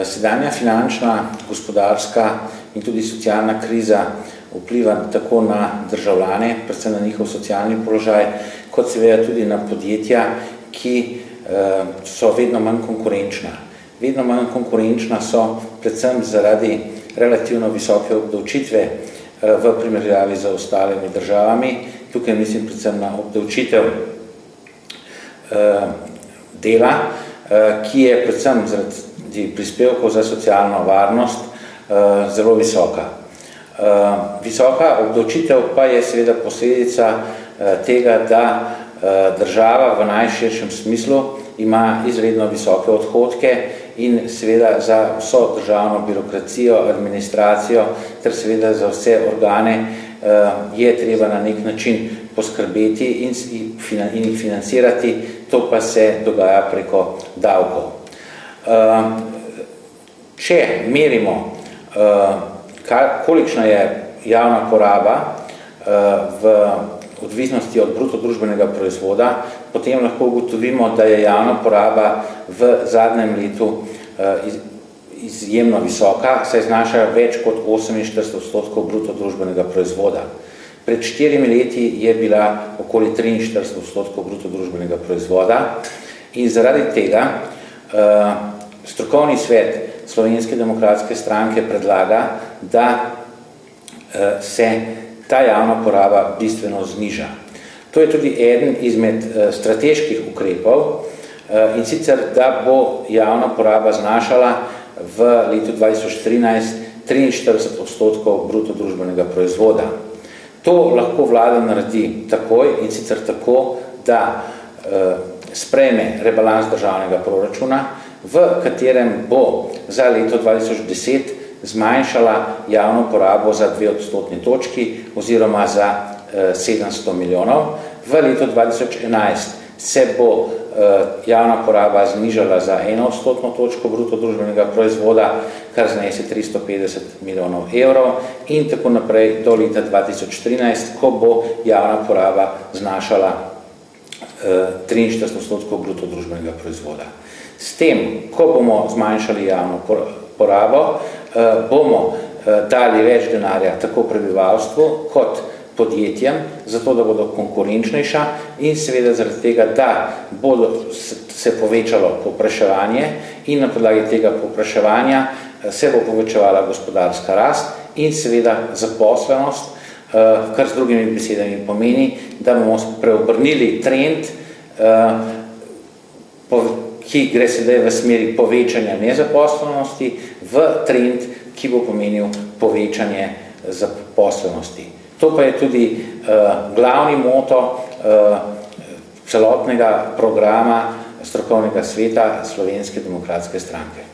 Sedanja finančna, gospodarska in tudi socialna kriza vpliva tako na državljane, predvsem na njihov socialni položaj, kot seveda tudi na podjetja, ki so vedno manj konkurenčna. Vedno manj konkurenčna so predvsem zaradi relativno visoke obdavčitve v primerjavi z ostalimi državami. Tukaj mislim predvsem na obdavčitev dela, ki je predvsem zaradi prispevkov za socialno varnost zelo visoka. Visoka obdavčitev pa je seveda posledica tega, da država v najširšem smislu ima izredno visoke odhodke in seveda za vso državno birokracijo, administracijo ter seveda za vse organe je treba na nek način poskrbeti in jih financirati, to pa se dogaja preko davkov. Če merimo, kolikšna je javna poraba v odvisnosti od bruto družbenega proizvoda, potem lahko ugotovimo, da je javna poraba v zadnjem letu izjemno visoka, saj znaša več kot 48% bruto družbenega proizvoda. Pred 4 leti je bila okoli 43% bruto družbenega proizvoda in zaradi tega strokovni svet Slovenske demokratske stranke predlaga, da se ta javna poraba bistveno zniža. To je tudi eden izmed strateških ukrepov in sicer, da bo javna poraba znašala v letu 2013 43% bruto družbenega proizvoda. To lahko vlada naredi takoj in sicer tako, da sprejme rebalans državnega proračuna, v katerem bo za leto 2010 zmanjšala javno porabo za 2 odstotni točki oziroma za 700 milijonov. V letu 2011 se bo javna poraba znižala za 1 odstotno točko bruto družbenega proizvoda, kar znese 350 milijonov evrov in tako naprej do leta 2013, ko bo javna poraba znašala 43% bruto družbenega proizvoda. S tem, ko bomo zmanjšali javno porabo, bomo dali več denarja tako prebivalstvu kot podjetjem, zato da bodo konkurenčnejša in seveda zaradi tega, da bodo se povečalo povpraševanje in na podlagi tega povpraševanja se bo povečevala gospodarska rast in seveda zaposlenost, kar z drugimi besedami pomeni, da bomo preobrnili trend, ki gre sedaj v smeri povečanja nezaposlenosti, v trend, ki bo pomenil povečanje zaposlenosti. To pa je tudi glavni moto celotnega programa strokovnega sveta Slovenske demokratske stranke.